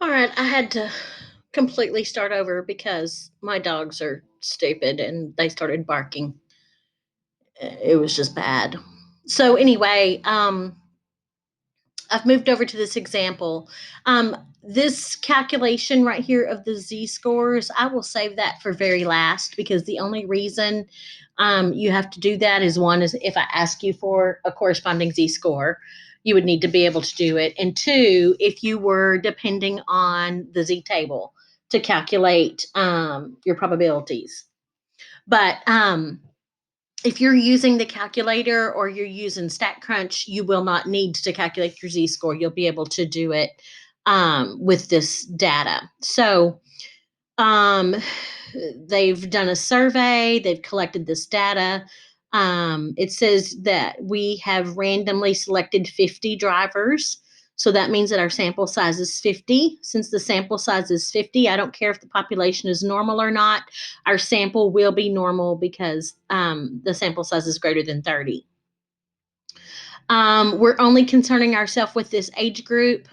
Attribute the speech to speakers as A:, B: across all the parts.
A: All right, I had to completely start over because my dogs are stupid and they started barking. It was just bad. So anyway, I've moved over to this example. This calculation right here of the z-scores, I will save that for very last because the only reason you have to do that is one is if I ask you for a corresponding z-score, you would need to be able to do it. And two, if you were depending on the z-table to calculate your probabilities. But if you're using the calculator or you're using StatCrunch, you will not need to calculate your z-score. You'll be able to do it with this data. So they've done a survey, they've collected this data. It says that we have randomly selected 50 drivers. So that means that our sample size is 50. Since the sample size is 50, I don't care if the population is normal or not. Our sample will be normal because the sample size is greater than 30. We're only concerning ourselves with this age group.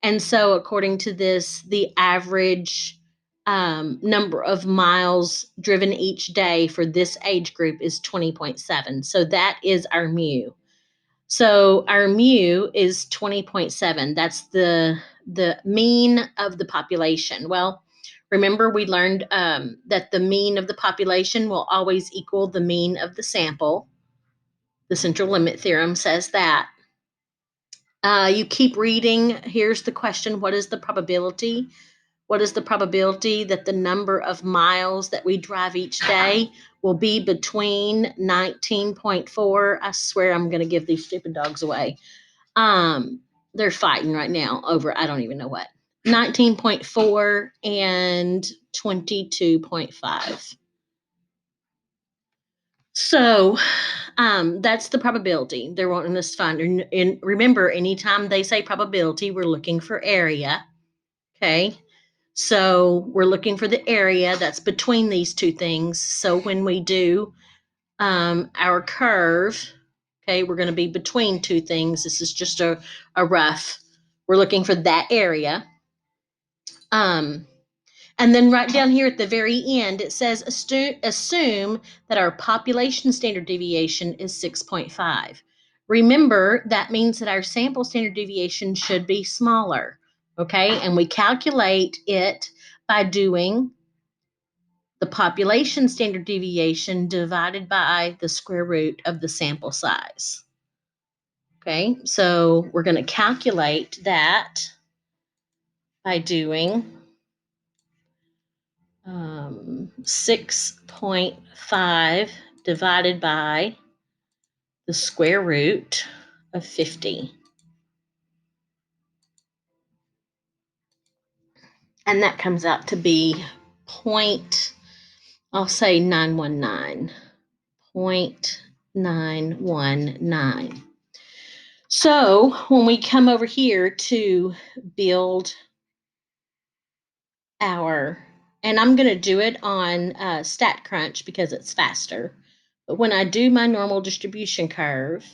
A: And so, according to this, the average number of miles driven each day for this age group is 20.7. So that is our mu. So our mu is 20.7. That's the mean of the population. Well, remember we learned that the mean of the population will always equal the mean of the sample. The central limit theorem says that. You keep reading. Here's the question: what is the probability? What is the probability that the number of miles that we drive each day will be between 19.4? I swear I'm going to give these stupid dogs away. They're fighting right now over I don't even know what. 19.4 and 22.5. So that's the probability they're wanting us to find. And remember, anytime they say probability, we're looking for area. Okay. So we're looking for the area that's between these two things. So when we do our curve, okay, we're going to be between two things. This is just a rough. We're looking for that area. And then right down here at the very end, it says assume that our population standard deviation is 6.5. Remember, that means that our sample standard deviation should be smaller. Okay, and we calculate it by doing the population standard deviation divided by the square root of the sample size. Okay, so we're going to calculate that by doing 6.5 divided by the square root of 50. And that comes out to be I'll say 919. 0.919. So when we come over here to build and I'm going to do it on StatCrunch because it's faster. But when I do my normal distribution curve,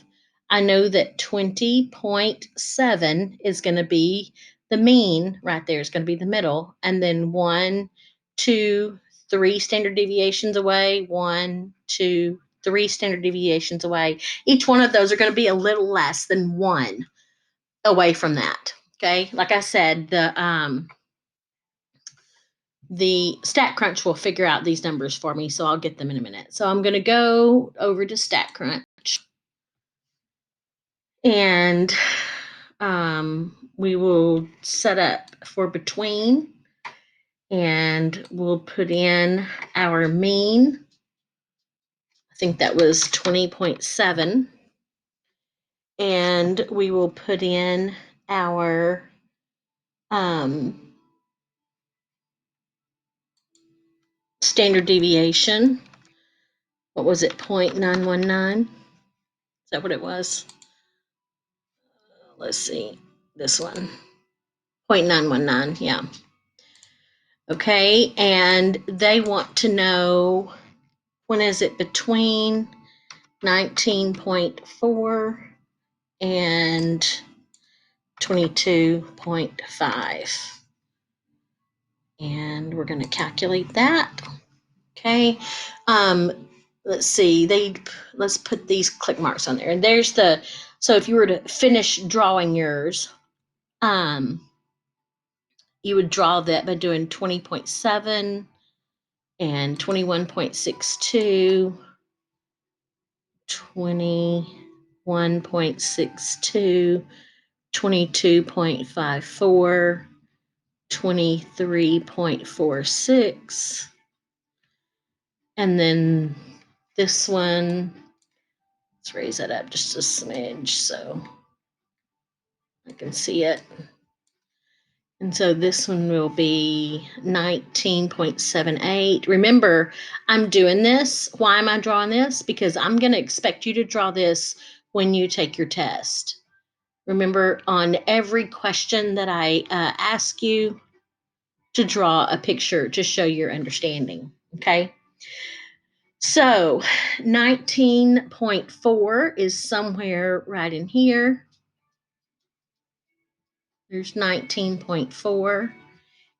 A: I know that 20.7 is going to be the mean right there. It's going to be the middle. And then 1, 2, 3 standard deviations away, 1, 2, 3 standard deviations away. Each one of those are going to be a little less than 1 away from that. Okay. Like I said, the StatCrunch will figure out these numbers for me, so I'll get them in a minute. So I'm going to go over to StatCrunch. And we will set up for between. And we'll put in our mean. I think that was 20.7. And we will put in our standard deviation. What was it, 0.919? Is that what it was? Let's see, this one, 0.919, yeah. Okay, and they want to know when is it between 19.4 and 22.5. And we're going to calculate that. Okay. Let's see. Let's put these click marks on there. And there's so if you were to finish drawing yours, you would draw that by doing 20.7 and 21.62, 21.62, 22.54, 23.46, and then this one, let's raise that up just a smidge so I can see it. And so this one will be 19.78. Remember, I'm doing this. Why am I drawing this? Because I'm going to expect you to draw this when you take your test. Remember, on every question that I ask you, to draw a picture to show your understanding. Okay. So 19.4 is somewhere right in here. There's 19.4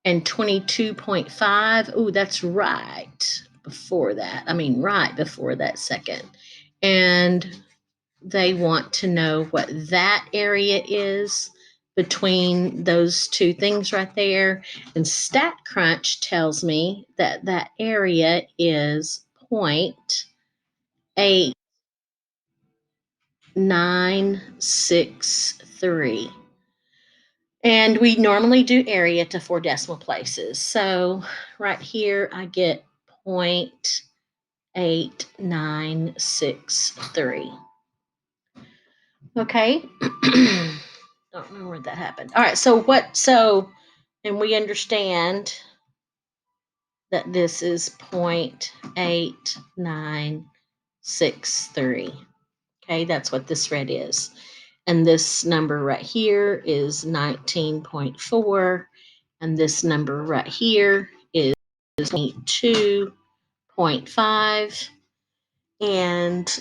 A: and 22.5. Oh, that's right before that. I mean, right before that second. And they want to know what that area is between those two things right there. And StatCrunch tells me that that area is 0.8963. And we normally do area to 4 decimal places. So right here, I get 0.8963. Okay. Don't know where that happened. All right. And we understand that this is 0.8963. Okay. That's what this red is. And this number right here is 19.4. And this number right here is 2.5. And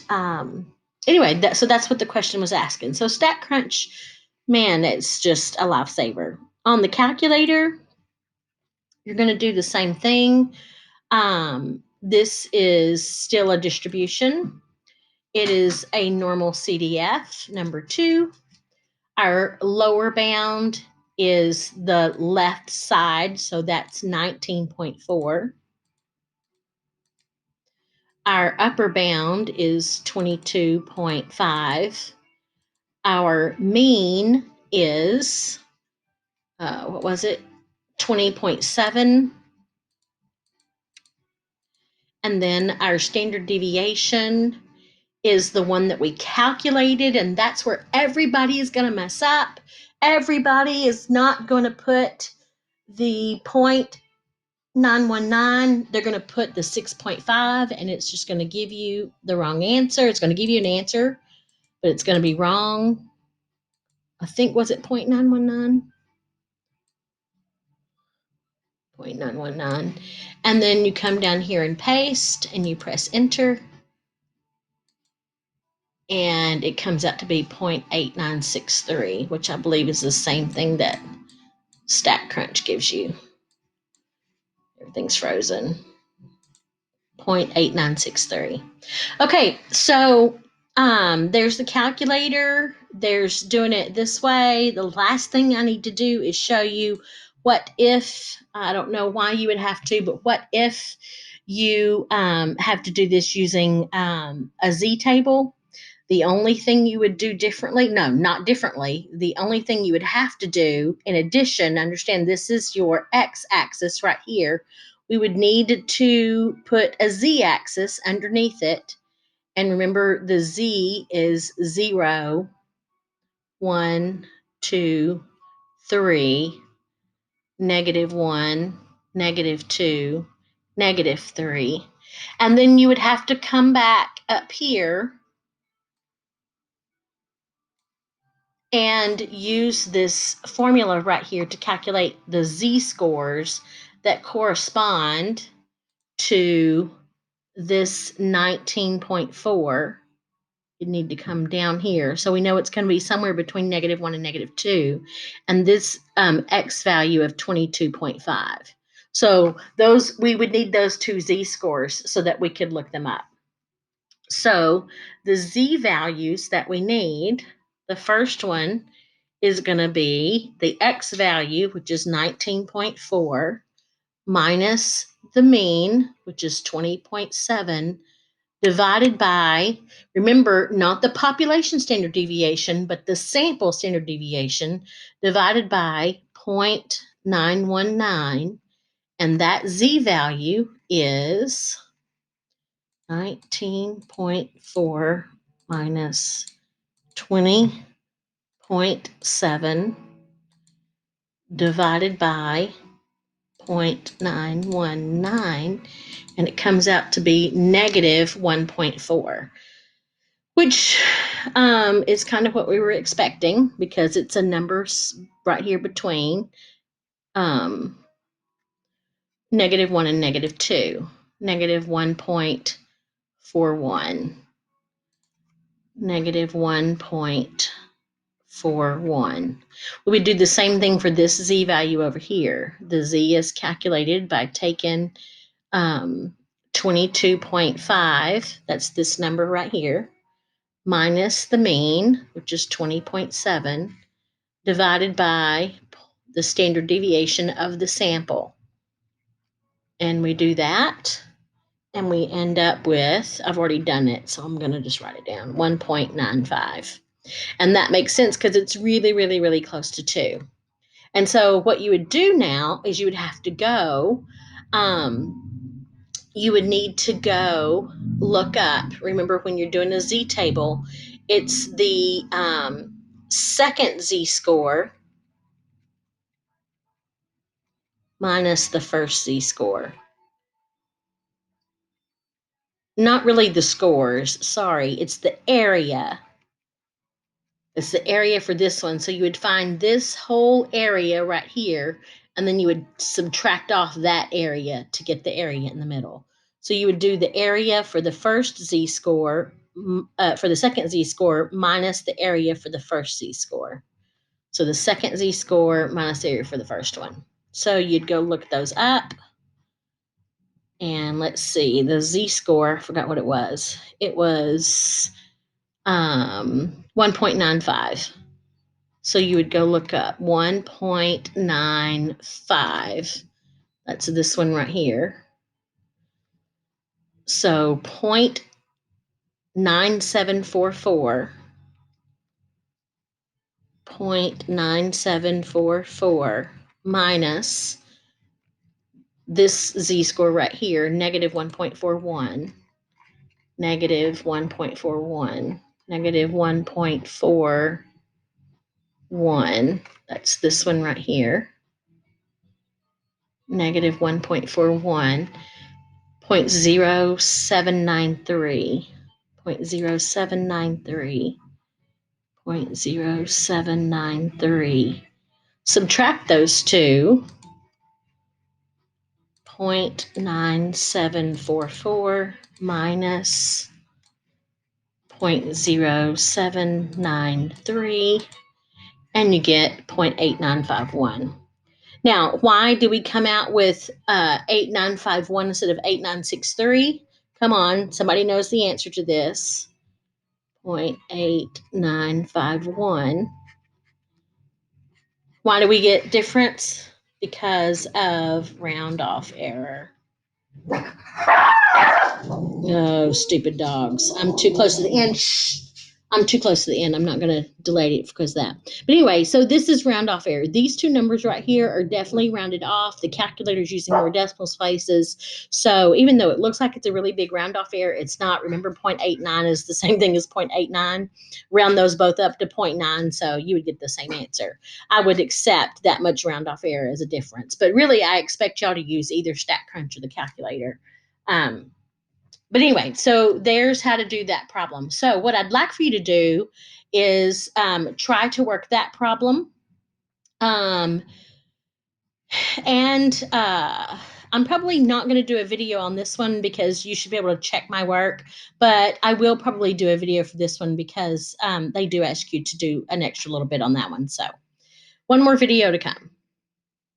A: anyway, so that's what the question was asking. So StatCrunch, man, it's just a lifesaver. On the calculator, you're going to do the same thing. This is still a distribution. It is a normal CDF, number 2. Our lower bound is the left side, so that's 19.4. Our upper bound is 22.5. Our mean is, what was it? 20.7. And then our standard deviation is the one that we calculated, and that's where everybody is going to mess up. Everybody is not going to put the 0.919. They're going to put the 6.5, and it's just going to give you the wrong answer. It's going to give you an answer, but it's going to be wrong. I think, was it 0.919? 0.919. And then you come down here and paste, and you press enter. And it comes out to be 0.8963, which I believe is the same thing that StatCrunch gives you. Everything's frozen. 0.8963. Okay, so there's the calculator. There's doing it this way. The last thing I need to do is show you what if, I don't know why you would have to, but what if you have to do this using a z-table. The only thing you would do differently, no, not differently. The only thing you would have to do, in addition, understand this is your x-axis right here. We would need to put a z-axis underneath it. And remember, the z is 0, 1, 2, 3, -1, -2, -3. And then you would have to come back up here and use this formula right here to calculate the z-scores that correspond to this 19.4. You need to come down here. So we know it's going to be somewhere between -1 and -2, and this x value of 22.5. So we would need those two z-scores so that we could look them up. So the z values that we need, the first one is going to be the x value, which is 19.4, minus the mean, which is 20.7, divided by, remember, not the population standard deviation, but the sample standard deviation, divided by 0.919. And that z value is 19.4 minus 20.7 divided by 0.919, and it comes out to be negative 1.4, which is kind of what we were expecting because it's a number right here between negative 1 and negative 2, negative 1.41, negative 1.41. We would do the same thing for this z value over here. The z is calculated by taking 22.5, that's this number right here, minus the mean, which is 20.7, divided by the standard deviation of the sample. And we do that, and we end up with, I've already done it, so I'm going to just write it down, 1.95. And that makes sense because it's really, really, really close to 2. And so what you would do now is you would have to go, you would need to go look up, remember when you're doing a z-table, it's the second z-score minus the first z-score. Not really the scores, sorry, it's the area. It's the area for this one. So you would find this whole area right here, and then you would subtract off that area to get the area in the middle. So you would do the area for the first z-score, for the second z-score, minus the area for the first z-score. So the second z-score minus the area for the first one. So you'd go look those up. And let's see, the z-score, I forgot what it was. It was 1.95. So you would go look up 1.95. That's this one right here. So 0.9744. 0.9744 minus this z-score right here, negative 1.41, negative 1.41, negative 1.41. That's this one right here. Negative 1.41, 0.0793, 0.0793, 0.0793. Subtract those two. 0.9744 minus 0.0793, and you get 0.8951. Now, why do we come out with 8951 instead of 8963? Come on, somebody knows the answer to this. 0.8951. Why do we get difference? Because of round off error. Oh, stupid dogs. I'm too close to the end. Shh. I'm too close to the end. I'm not going to delay it because of that. But anyway, so this is round off error. These two numbers right here are definitely rounded off. The calculator's using more decimal places. So even though it looks like it's a really big round off error, it's not. Remember, 0.89 is the same thing as 0.89. Round those both up to 0.9, so you would get the same answer. I would accept that much round off error as a difference. But really, I expect y'all to use either StatCrunch or the calculator. But anyway, so there's how to do that problem. So what I'd like for you to do is try to work that problem. And I'm probably not going to do a video on this one because you should be able to check my work, but I will probably do a video for this one because they do ask you to do an extra little bit on that one. So one more video to come.